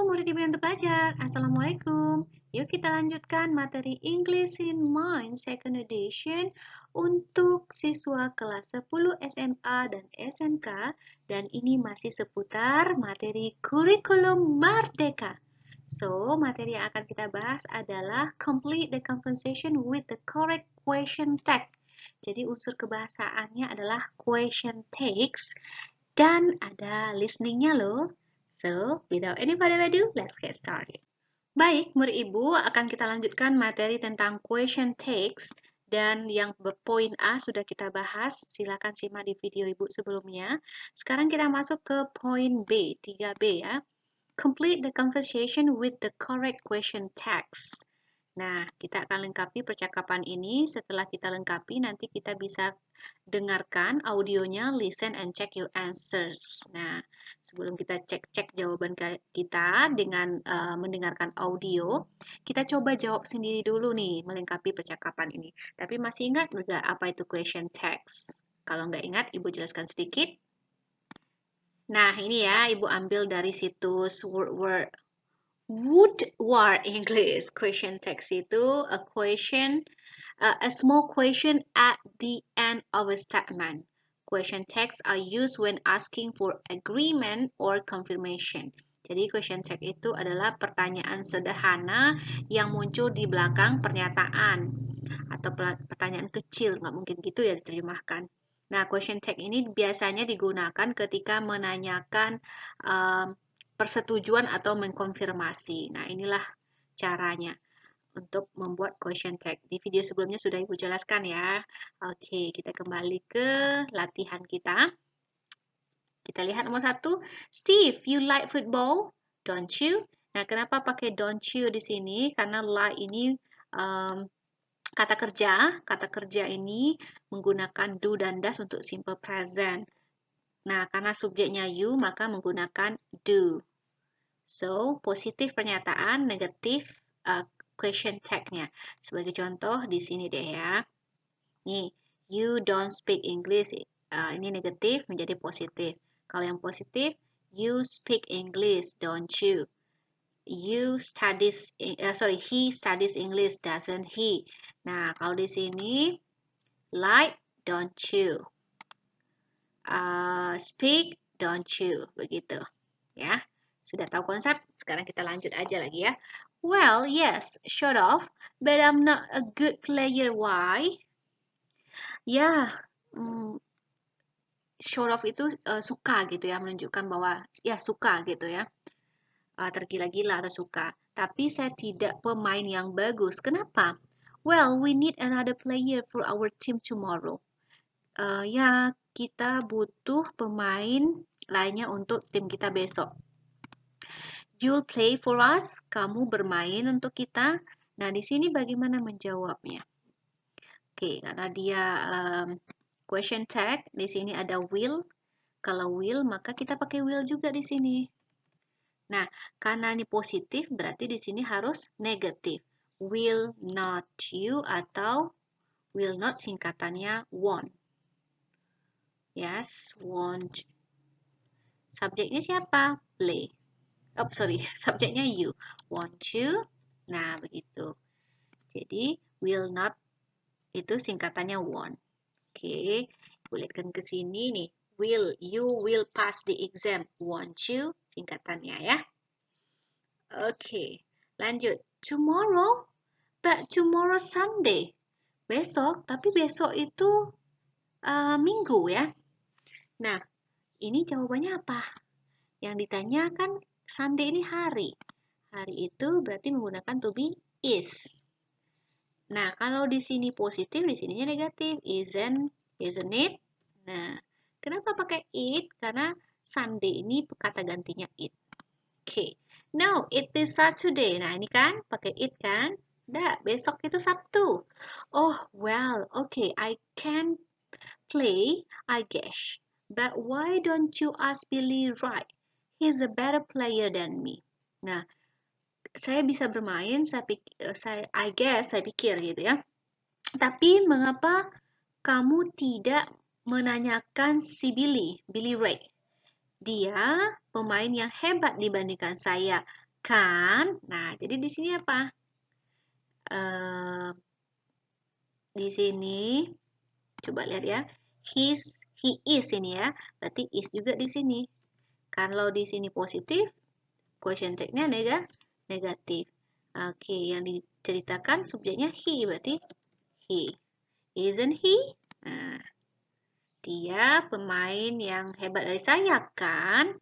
murid Ibu yang terpelajar, Assalamualaikum. Yuk kita lanjutkan materi English in Mind Second Edition untuk siswa kelas 10 SMA dan SMK, dan ini masih seputar materi kurikulum merdeka. So, materi yang akan kita bahas adalah complete the conversation with the correct question tag. Jadi unsur kebahasaannya adalah question tags dan ada listeningnya loh. So, without any further ado, let's get started. Baik, murid Ibu, akan kita lanjutkan materi tentang question text, dan yang poin A sudah kita bahas, silakan simak di video Ibu sebelumnya. Sekarang kita masuk ke poin B, 3B ya. Complete the conversation with the correct question text. Nah, kita akan lengkapi percakapan ini. Setelah kita lengkapi, nanti kita bisa dengarkan audionya, listen and check your answers. Nah, sebelum kita cek-cek jawaban kita dengan mendengarkan audio, kita coba jawab sendiri dulu nih, melengkapi percakapan ini. Tapi masih ingat nggak apa itu question text? Kalau nggak ingat, Ibu jelaskan sedikit. Nah, ini ya, Ibu ambil dari situs Woodward English. Question text itu a small question at the end of a statement. Question text are used when asking for agreement or confirmation. Jadi question text itu adalah pertanyaan sederhana yang muncul di belakang pernyataan atau pertanyaan kecil, nggak mungkin gitu ya diterjemahkan. Nah, question text ini biasanya digunakan ketika menanyakan persetujuan atau mengkonfirmasi. Nah, inilah caranya untuk membuat question tag. Di video sebelumnya sudah Ibu jelaskan ya. Oke, kita kembali ke latihan kita. Kita lihat nomor 1. Steve, you like football? Don't you? Nah, kenapa pakai don't you di sini? Karena like ini kata kerja. Kata kerja ini menggunakan do dan does untuk simple present. Nah, karena subjeknya you, maka menggunakan do. So, positif pernyataan, negatif question tag-nya. Sebagai contoh, di sini deh ya. Nih, you don't speak English. Ini negatif menjadi positif. Kalau yang positif, you speak English, don't you? He studies English, doesn't he? Nah, kalau di sini, like, don't you? Speak, don't you? Begitu, ya. Sudah tahu konsep? Sekarang kita lanjut aja lagi ya. Well, yes, sort of, but I'm not a good player. Why? Ya, sort of itu suka gitu ya, menunjukkan bahwa ya suka gitu ya. Tergila-gila atau suka. Tapi saya tidak pemain yang bagus. Kenapa? Well, we need another player for our team tomorrow. Ya, kita butuh pemain lainnya untuk tim kita besok. You'll play for us. Kamu bermain untuk kita. Nah, di sini bagaimana menjawabnya? Oke, karena dia question tag, di sini ada will. Kalau will, maka kita pakai will juga di sini. Nah, karena ini positif, berarti di sini harus negatif. Will not you atau will not singkatannya won't. Yes, won't. Subjeknya siapa? Play. Oh, sorry, subjeknya you. Won't you? Nah, begitu. Jadi, will not itu singkatannya won't. Oke, lihatkan ke sini nih. You will pass the exam. Won't you? Singkatannya ya. Oke, lanjut. Tomorrow? But tomorrow Sunday. Besok, tapi besok itu Minggu ya. Nah, ini jawabannya apa? Yang ditanya kan Sunday ini hari. Hari itu berarti menggunakan to be is. Nah, kalau di sini positif, di sininya negatif. Isn't it? Nah, kenapa pakai it? Karena Sunday ini kata gantinya it. Oke. No, it is Saturday. Nah, ini kan pakai it kan? Dah, besok itu Sabtu. Oh, well, okay, I can play, I guess. But why don't you ask Billy Wright? He's a better player than me. Nah, saya bisa bermain, I pikir gitu ya. Tapi mengapa kamu tidak menanyakan si Billy Wright? Dia pemain yang hebat dibandingkan saya. Kan? Nah, jadi di sini apa? Di sini coba lihat ya. He is ini ya. Berarti is juga di sini. Kalau di sini positif, question tag-nya negatif. Oke, yang diceritakan subjeknya he, berarti he. Isn't he? Nah, dia pemain yang hebat dari saya, kan?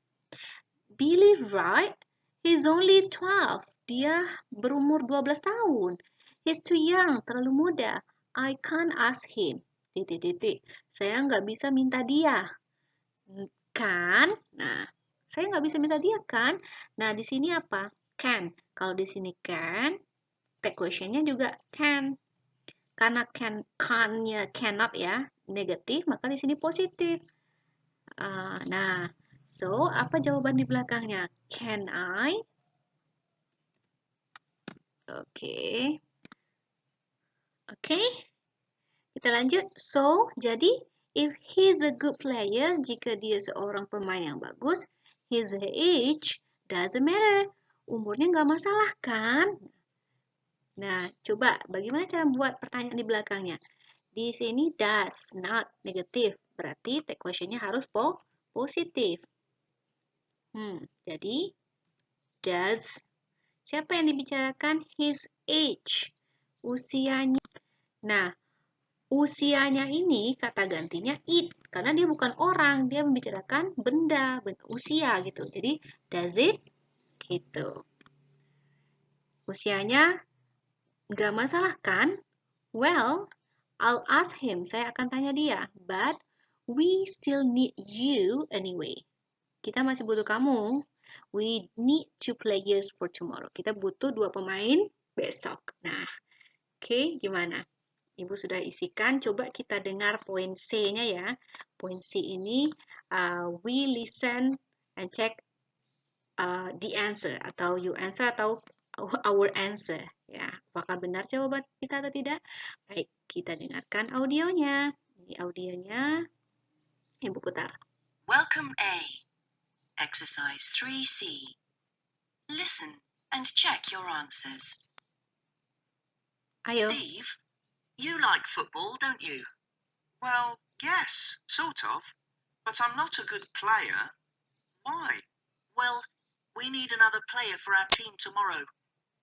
Billy right? He's only 12. Dia berumur 12 tahun. He's too young, terlalu muda. I can't ask him. Titik. Saya nggak bisa minta dia. Kan? Nah, saya nggak bisa minta dia, kan? Nah, di sini apa? Can. Kalau di sini can, tag questionnya juga can. Karena can-nya cannot ya, negatif, maka di sini positif. Nah, so apa jawaban di belakangnya? Can I? Oke. Oke. Kita lanjut. So, jadi if he's a good player, jika dia seorang pemain yang bagus, his age doesn't matter. Umurnya nggak masalah, kan? Nah, coba bagaimana cara buat pertanyaan di belakangnya? Di sini does, not, negatif. Berarti tag questionnya harus positif. Jadi does, siapa yang dibicarakan? His age, usianya. Nah, usianya ini kata gantinya it, karena dia bukan orang, dia membicarakan benda usia gitu. Jadi does it gitu. Usianya nggak masalah kan? Well, I'll ask him. Saya akan tanya dia. But we still need you anyway. Kita masih butuh kamu. We need 2 players for tomorrow. Kita butuh 2 pemain besok. Nah, oke, gimana? Ibu sudah isikan. Coba kita dengar poin C-nya ya. Poin C ini, we listen and check the answer. Atau you answer atau our answer. Ya, apakah benar jawaban kita atau tidak? Baik, kita dengarkan audionya. Ini audionya. Ibu putar. Welcome A. Exercise 3C. Listen and check your answers. Ayo. Steve, you like football, don't you? Well, yes, sort of. But I'm not a good player. Why? Well, we need another player for our team tomorrow.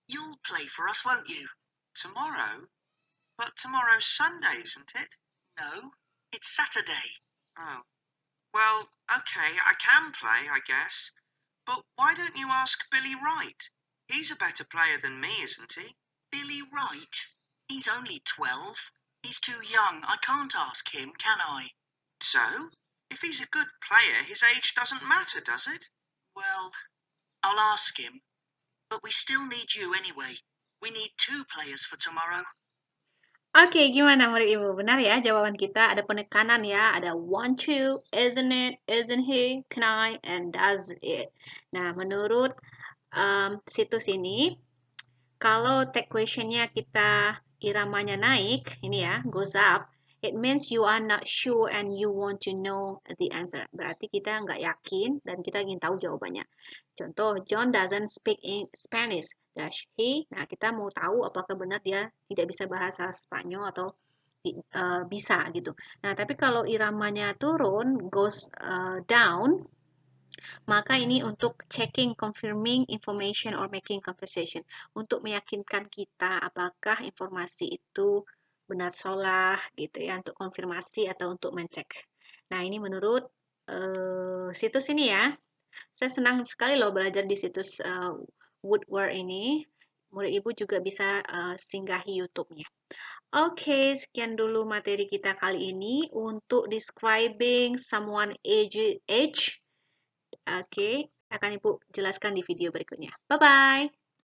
You'll play for us, won't you? Tomorrow? But tomorrow's Sunday, isn't it? No, it's Saturday. Oh. Well, okay, I can play, I guess. But why don't you ask Billy Wright? He's a better player than me, isn't he? Billy Wright? He's only 12. He's too young. I can't ask him, can I? So? If he's a good player, his age doesn't matter, does it? Well, I'll ask him. But we still need you anyway. We need 2 players for tomorrow. Oke, gimana murid ibu? Benar ya jawaban kita? Ada penekanan ya, ada want to, isn't it, isn't he, can I, and does it. Nah, menurut situs ini, kalau tag questionnya kita iramanya naik, ini ya, goes up, it means you are not sure and you want to know the answer. Berarti kita nggak yakin dan kita ingin tahu jawabannya. Contoh, John doesn't speak Spanish. Does he? Nah, kita mau tahu apakah benar dia tidak bisa bahasa Spanyol atau bisa gitu. Nah, tapi kalau iramanya turun, goes down, maka ini untuk checking, confirming information or making conversation. Untuk meyakinkan kita apakah informasi itu benar salah gitu ya, untuk konfirmasi atau untuk mencek. Nah, ini menurut situs ini ya. Saya senang sekali loh belajar di situs Woodward ini. Murid ibu juga bisa singgahi YouTube-nya. Oke, sekian dulu materi kita kali ini untuk describing someone age. Oke, akan ibu jelaskan di video berikutnya. Bye-bye.